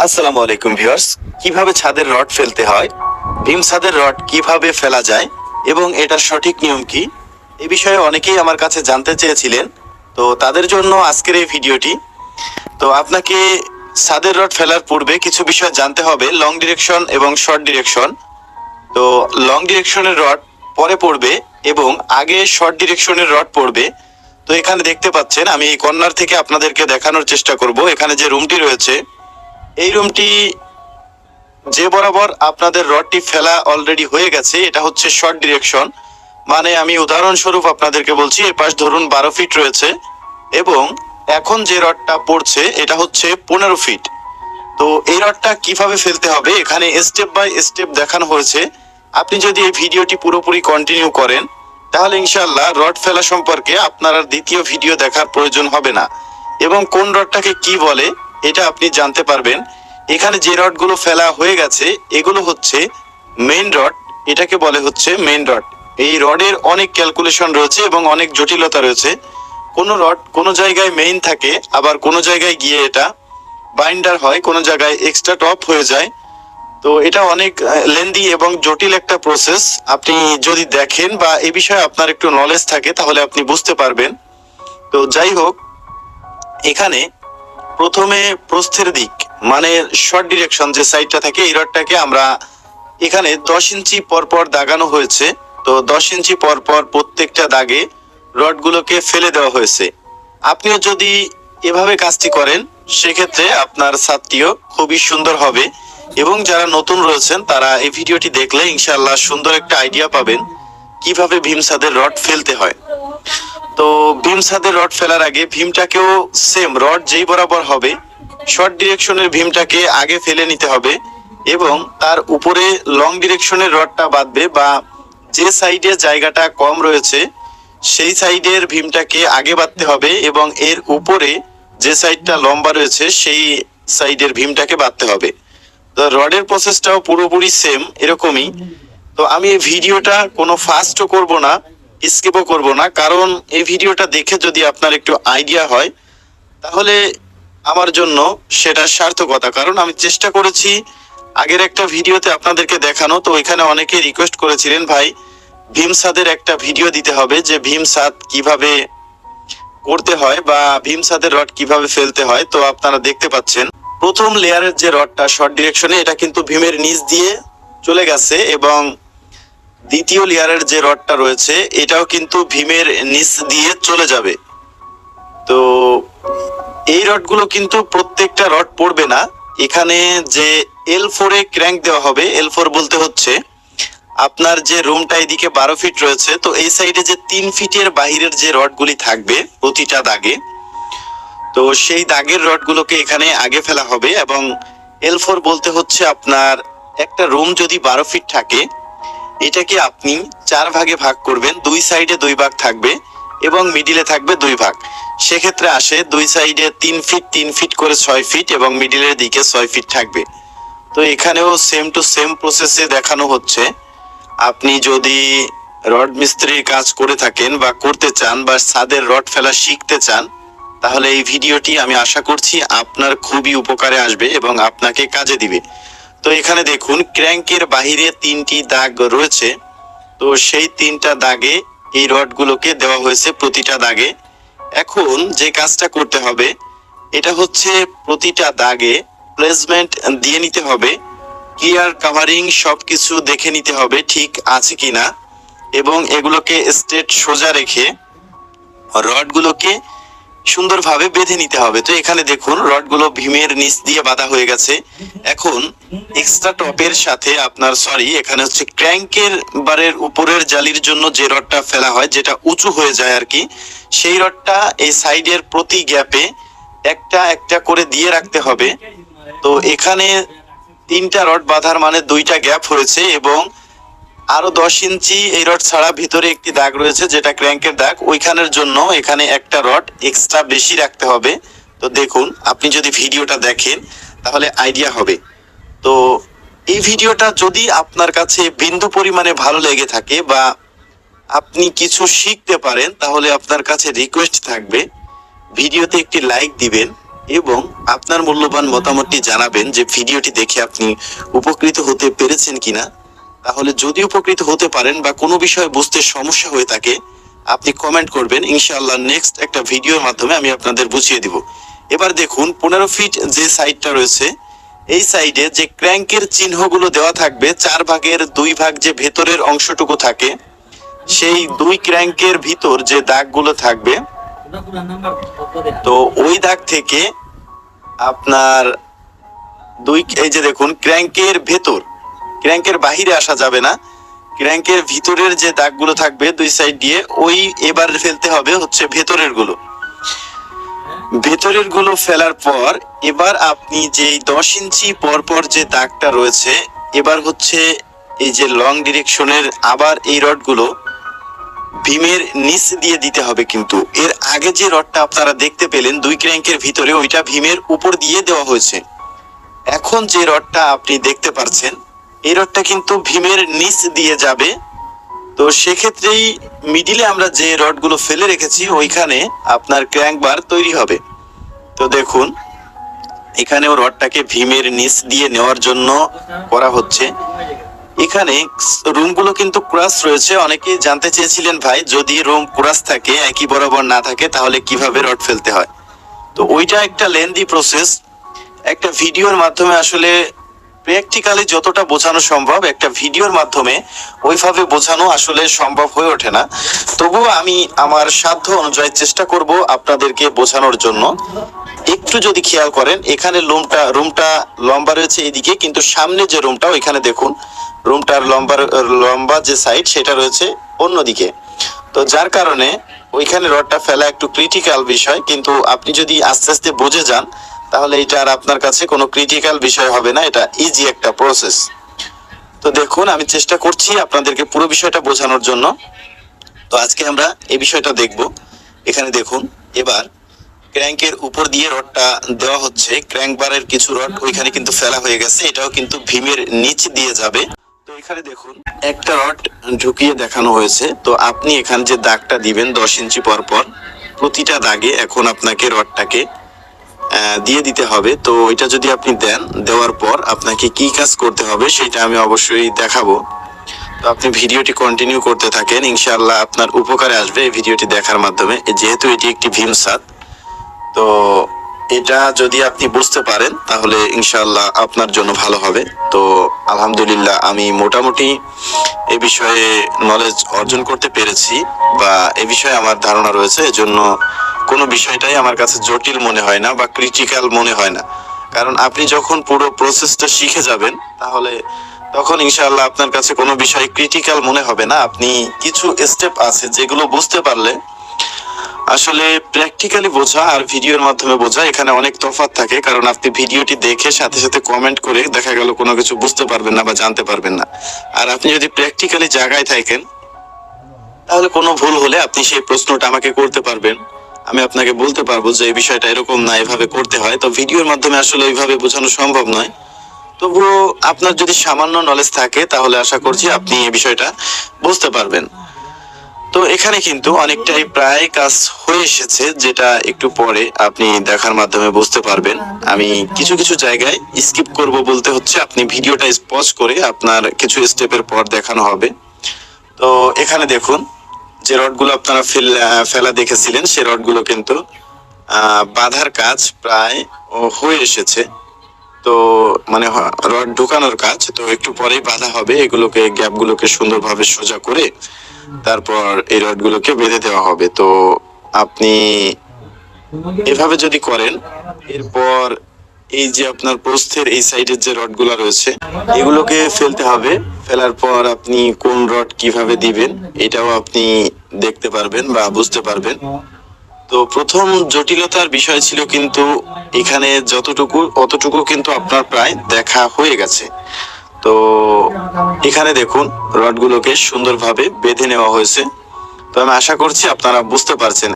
আসসালামু আলাইকুম ভিউয়ার্স। কিভাবে ছাদের রড ফেলতে হয়, ভীম ছাদের রড কিভাবে ফেলা যায় এবং এটার সঠিক নিয়ম কি, এ বিষয়ে অনেকেই আমার কাছে জানতে চেয়েছিলেন। তো তাদের জন্য আজকের এই ভিডিওটি। তো আপনাকে ছাদের রড ফেলার পূর্বে কিছু বিষয় জানতে হবে, লং ডিরেকশন এবং শর্ট ডিরেকশন। তো লং ডিরেকশনের রড পরে পড়বে এবং আগে শর্ট ডিরেকশনের রড পড়বে। তো এখানে দেখতে পাচ্ছেন, আমি এই কর্নার থেকে আপনাদেরকে দেখানোর চেষ্টা করব। এখানে যে রুমটি রয়েছে, এই রুমটি যে বরাবর আপনাদের রডটি ফেলা অলরেডি হয়ে গেছে, এটা হচ্ছে শর্ট ডিরেকশন। মানে আমি উদাহরণস্বরূপ আপনাদেরকে বলছি, এর পাশ ধরুন 12 ফিট রয়েছে এবং এখন যে রডটা পড়ছে এটা হচ্ছে 15 ফিট। তো এই রডটা কিভাবে ফেলতে হবে এখানে স্টেপ বাই স্টেপ দেখানো হয়েছে। আপনি যদি এই ভিডিওটি পুরোপুরি কন্টিনিউ করেন, তাহলে ইনশাআল্লাহ রড ফেলা সম্পর্কে আপনার আর দ্বিতীয় ভিডিও দেখার প্রয়োজন হবে না এবং কোন রডটাকে কি বলে এটা আপনি জানতে পারবেন। এখানে যে রডগুলো ফেলা হয়ে গেছে এগুলো হচ্ছে মেইন রড, এটাকে বলে হচ্ছে মেইন রড। এই রডের অনেক ক্যালকুলেশন রয়েছে এবং অনেক জটিলতা রয়েছে। কোনো রড কোনো জায়গায় মেইন থাকে, আবার কোনো জায়গায় গিয়ে এটা বাইন্ডার হয়, কোনো জায়গায় এক্সট্রা টপ হয়ে যায়। তো এটা অনেক লেন্দি এবং জটিল একটা প্রসেস। আপনি যদি দেখেন বা এ বিষয়ে আপনার একটু নলেজ থাকে তাহলে আপনি বুঝতে পারবেন। তো যাই হোক, এখানে প্রথমে প্রস্থের দিক মানে শর্ট ডিরেকশন যে সাইডটা থাকে, এই রডটাকে আমরা এখানে 10 ইঞ্চি পরপর দাগানো হয়েছে। তো 10 ইঞ্চি পরপর প্রত্যেকটা দাগে রডগুলোকে ফেলে দেওয়া হয়েছে। আপনিও যদি এভাবে কাজটি করেন, সেক্ষেত্রে আপনার ছাদটিও খুবই সুন্দর হবে এবং যারা নতুন রয়েছেন তারা এই ভিডিওটি দেখলে ইনশাআল্লাহ সুন্দর একটা আইডিয়া পাবেন কিভাবে ভীম ছাদের রড ফেলতে হয়। তো ভীম ছাদের রড ফেলার আগে ভীমটাকেও সেম রড যেই বরাবর হবে, শর্ট ডিরেকশনের ভীমটাকে আগে ফেলে নিতে হবে এবং তার উপরে লং ডিরেকশনের রডটা বাঁধবে বা যে সাইডে জায়গাটা কম রয়েছে সেই সাইডের ভীমটাকে আগে বাঁধতে হবে এবং এর উপরে যে সাইডটা লম্বা রয়েছে সেই সাইডের ভীমটাকে বাঁধতে হবে। তো রডের প্রসেসটাও পুরোপুরি সেম এরকমই। তো আমি এই ভিডিওটা কোনো ফাস্টও করব না, স্কিপও করব না, কারণ এই ভিডিওটা দেখে যদি আপনার একটু আইডিয়া হয় তাহলে আমার জন্য সেটা সার্থকতা। কারণ আমি চেষ্টা করেছি আগের একটা ভিডিওতে আপনাদেরকে দেখানো। তো এখানে অনেকে রিকোয়েস্ট করেছিলেন, ভাই ভীম ছাদের একটা ভিডিও দিতে হবে যে ভীম ছাদ কিভাবে করতে হয় বা ভীম ছাদের রড কিভাবে ফেলতে হয়। তো আপনারা দেখতে পাচ্ছেন প্রথম লেয়ারের যে রডটা শর্ট ডিরেকশনে, এটা কিন্তু ভীমের নিচ দিয়ে চলে গেছে এবং দ্বিতীয় লেয়ারের যে রডটা রয়েছে এটাও কিন্তু ভীমের নিচ দিয়ে চলে যাবে। তো এই রডগুলো কিন্তু প্রত্যেকটা রড পড়বে না। এখানে যে L4 এ ক্র্যাঙ্ক দেওয়া হবে, L4 বলতে হচ্ছে আপনার যে রুমটা এদিকে 12 ফিট রয়েছে, তো এই সাইডে যে 3 ফিটের বাহিরের যে রডগুলি থাকবে প্রতিটা দাগে, তো সেই দাগের রডগুলোকে এখানে আগে ফেলা হবে। এবং L4 বলতে হচ্ছে আপনার একটা রুম যদি 12 ফিট থাকে, এটাকে আপনি 4 ভাগে ভাগ করবেন, 2 সাইডে 2 ভাগ থাকবে এবং মিডিলে থাকবে 2 ভাগ। সেক্ষেত্রে আসে 2 সাইডে 3 ফিট 3 ফিট করে 6 ফিট এবং মিডিলের দিকে 6 ফিট থাকবে। তো এখানেও সেম টু সেম প্রসেসে দেখানো হচ্ছে। আপনি যদি রড মিস্ত্রির কাজ করে থাকেন বা করতে চান বা ছাদের রড ফেলা শিখতে চান, তাহলে এই ভিডিওটি আমি আশা করছি আপনার খুবই উপকারে আসবে এবং আপনাকে কাজে দিবে। তো এখানে দেখুন ক্র্যাঙ্কের বাহিরে 3টি দাগ রয়েছে। তো সেই 3টা দাগে এই রডগুলোকে দেওয়া হয়েছে প্রতিটা দাগে। এখন যে কাজটা করতে হবে এটা হচ্ছে প্রতিটা দাগে প্লেসমেন্ট দিয়ে নিতে হবে, ক্লিয়ার কাভারিং সবকিছু দেখে নিতে হবে ঠিক আছে কিনা এবং এগুলোকে স্ট্রেট সোজা রেখে রডগুলোকে সুন্দরভাবে বেঁধে নিতে হবে। তো এখানে দেখুন রডগুলো ভীমের নিচ দিয়ে বাঁধা হয়ে গেছে। এখন এক্সট্রা টপের সাথে আপনার এখানে হচ্ছে ক্র্যাঙ্কের বারের উপরের জালির জন্য যে রডটা ফেলা হয়, যেটা উঁচু হয়ে যায় আর কি, সেই রডটা এই সাইডের প্রতি গ্যাপে একটা একটা করে দিয়ে রাখতে হবে। তো এখানে 3টা রড বাঁধার মানে 2টা গ্যাপ হয়েছে এবং আরো 10 ইঞ্চি এই রড ছাড়া ভিতরে একটি দাগ রয়েছে যেটা ক্র্যাঙ্কের দাগ, ওইখানের জন্য এখানে একটা রড এক্সট্রা বেশি রাখতে হবে। তো দেখুন, আপনি যদি ভিডিওটা দেখেন তাহলে আইডিয়া হবে। তো এই ভিডিওটা যদি আপনার কাছে বিন্দু পরিমাণে ভালো লেগে থাকে বা আপনি কিছু শিখতে পারেন, তাহলে আপনার কাছে রিকোয়েস্ট থাকবে ভিডিওতে একটি লাইক দিবেন এবং আপনার মূল্যবান মতামতটি জানাবেন যে ভিডিওটি দেখে আপনি উপকৃত হতে পেরেছেন কিনা। তাহলে যদি উপকৃত হতে পারেন বা কোনো বিষয় বুঝতে সমস্যা হয়ে থাকে আপনি কমেন্ট করবেন, ইনশাআল্লাহ নেক্সট একটা ভিডিওর মাধ্যমে আমি আপনাদের বুঝিয়ে দিব। এবার দেখুন 15 ফিট যে সাইডটা রয়েছে এই সাইডে যে ক্র্যাঙ্কের চিহ্নগুলো দেওয়া থাকবে 4 ভাগের 2 ভাগ যে ভেতরের অংশটুকু থাকে সেই 2 ক্র্যাঙ্কের ভিতর যে দাগগুলো থাকবে, তো ওই দাগ থেকে আপনার এই যে দেখুন ক্র্যাঙ্কের ভেতর, ক্র্যাঙ্কের বাহিরে আসা যাবে না, ক্র্যাঙ্কের ভিতরের যে দাগগুলো থাকবে 2 সাইড দিয়ে ওই এবার ফেলতে হবে হচ্ছে ভেতরের গুলো ফেলার পর এবার আপনি যে 10 ইঞ্চি পর পর যে দাগটা রয়েছে এবার হচ্ছে এই যে লং ডিরেকশনের আবার এই রডগুলো ভীমের নিচ দিয়ে দিতে হবে। কিন্তু এর আগে যে রডটা আপনারা দেখতে পেলেন 2 ক্র্যাঙ্কের ভিতরে ওইটা ভীমের উপর দিয়ে দেওয়া হয়েছে। এখন যে রডটা আপনি দেখতে পাচ্ছেন এই রডটা কিন্তু ভীমের নিচ দিয়ে যাবে। তো সেক্ষেত্রেই মিডিলে আমরা যে রডগুলো ফেলে রেখেছি ওইখানে আপনার ক্র্যাঙ্ক বার তৈরি হবে। তো দেখুন এখানেও রডটাকে ভীমের নিচ দিয়ে নেওয়ার জন্য করা হচ্ছে। এখানে রুমগুলো কিন্তু ক্রাস রয়েছে। অনেকেই জানতে চেয়েছিলেন ভাই যদি রুম ক্রাস থাকে একই বরাবর না থাকে তাহলে কিভাবে রড ফেলতে হয়। তো ওইটা একটা লেন্দি প্রসেস, একটা ভিডিওর মাধ্যমে আসলে প্র্যাকটিক্যালি যতটা বোঝানো সম্ভব একটা ভিডিওর মাধ্যমে ওইভাবে বোঝানো আসলে সম্ভব হয়ে ওঠে না। তবুও আমি আমার সাধ্য অনুযায়ী চেষ্টা করব আপনাদেরকে বোঝানোর জন্য। একটু যদি খেয়াল করেন এখানে রুমটা লম্বা রয়েছে এদিকে, কিন্তু সামনে যে রুমটা ওইখানে দেখুন রুমটার লম্বা যে সাইড সেটা রয়েছে অন্যদিকে। তো যার কারণে ওইখানে রডটা ফেলা একটু ক্রিটিক্যাল বিষয়, কিন্তু আপনি যদি আস্তে আস্তে বুঝে যান তাহলে এটা আর আপনার কাছে কোনো ক্রিটিক্যাল বিষয় হবে না, এটা ইজি একটা প্রসেস। তো দেখুন আমি চেষ্টা করছি আপনাদেরকে পুরো বিষয়টা বোঝানোর জন্য। তো আজকে আমরা এই বিষয়টা দেখব। এখানে দেখুন এবার ক্র্যাঙ্কের উপর দিয়ে রডটা দেওয়া হচ্ছে, ক্র্যাঙ্ক বারের কিছু রড ওইখানে কিন্তু ফেলা হয়ে গেছে, এটাও কিন্তু ভীমের নিচ দিয়ে যাবে। তো এখানে দেখুন একটা রড ঢুকিয়ে দেখানো হয়েছে। তো আপনি এখানে যে দাগটা দিবেন 10 ইঞ্চি পর পর প্রতিটা দাগে এখন আপনাকে রডটাকে দিয়ে দিতে হবে। তো এটা যদি আপনি দেন, দেওয়ার পর আপনাকে কি কাজ করতে হবে সেটা আমি অবশ্যই দেখাবো। তো আপনি ভিডিওটি কন্টিনিউ করতে থাকেন, ইনশাআল্লাহ আপনার উপকারে আসবে এই ভিডিওটি দেখার মাধ্যমে। যেহেতু এটি একটি ভীম ছাদ, তো এটা যদি আপনি বুঝতে পারেন তাহলে ইনশাআল্লাহ আপনার জন্য ভালো হবে। তো আলহামদুলিল্লাহ আমি মোটামুটি এ বিষয়ে নলেজ অর্জন করতে পেরেছি বা এ বিষয়ে আমার ধারণা রয়েছে, এজন্য কোনো বিষয়টাই আমার কাছে জটিল মনে হয় না বা ক্রিটিক্যাল মনে হয় না। কারণ আপনি যখন পুরো প্রসেসটা শিখে যাবেন তাহলে তখন ইনশাআল্লাহ আপনার কাছে কোনো বিষয় ক্রিটিক্যাল মনে হবে না। আপনি কিছু স্টেপ আছে যেগুলো বুঝতে পারলে আসলে প্র্যাকটিক্যালি বোঝা আর ভিডিওর মাধ্যমে বোঝা এখানে অনেক তফাৎ থাকে। কারণ আপনি ভিডিওটি দেখে সাথে সাথে কমেন্ট করে দেখা গেল কোনো কিছু বুঝতে পারবেন না বা জানতে পারবেন না। আর আপনি যদি প্র্যাকটিক্যালি জায়গায় থাকেন তাহলে কোনো ভুল হলে আপনি সেই প্রশ্নটা আমাকে করতে পারবেন, আমি আপনাকে বলতে পারবো যে এই বিষয়টা এরকম না, এভাবে করতে হয়। তো ভিডিওর মাধ্যমে আসলে ওইভাবে বোঝানো সম্ভব নয়। তবুও আপনার যদি সামান্য নলেজ থাকে তাহলে আশা করছি আপনি এই বিষয়টা বুঝতে পারবেন। তো এখানে কিন্তু অনেকটাই প্রায় কাজ হয়ে এসেছে, যেটা একটু পরে আপনি দেখার মাধ্যমে বুঝতে পারবেন। আমি কিছু কিছু জায়গায় স্কিপ করব বলতে হচ্ছে আপনি ভিডিওটা পজ করে আপনার কিছু স্টেপের পর দেখানো হবে। তো এখানে দেখুন যে রডগুলো আপনারা ফেলা দেখেছিলেন সে রডগুলো কিন্তু বাঁধার কাজ প্রায় হয়ে এসেছে। তো মানে রড ঢুকানোর কাজ, তো একটু পরেই বাঁধা হবে। এগুলোকে গ্যাপগুলোকে সুন্দরভাবে সোজা করে তারপর এই রডগুলোকে বেঁধে দেওয়া হবে। তো আপনি এভাবে যদি করেন এরপর এই যে আপনার প্রস্থের এই সাইডের যে রডগুলো রয়েছে এগুলোকে ফেলতে হবে। ফেলার পর আপনি কোন রড কিভাবে দিবেন এটাও আপনি দেখতে পারবেন বা বুঝতে পারবেন। তো প্রথম জটিলতার বিষয় ছিল, কিন্তু এখানে যতটুকু অতটুকু কিন্তু আপনার প্রায় দেখা হয়ে গেছে। তো এখানে দেখুন রডগুলোকে সুন্দরভাবে বেঁধে নেওয়া হয়েছে। তো আমি আশা করছি আপনারা বুঝতে পারছেন।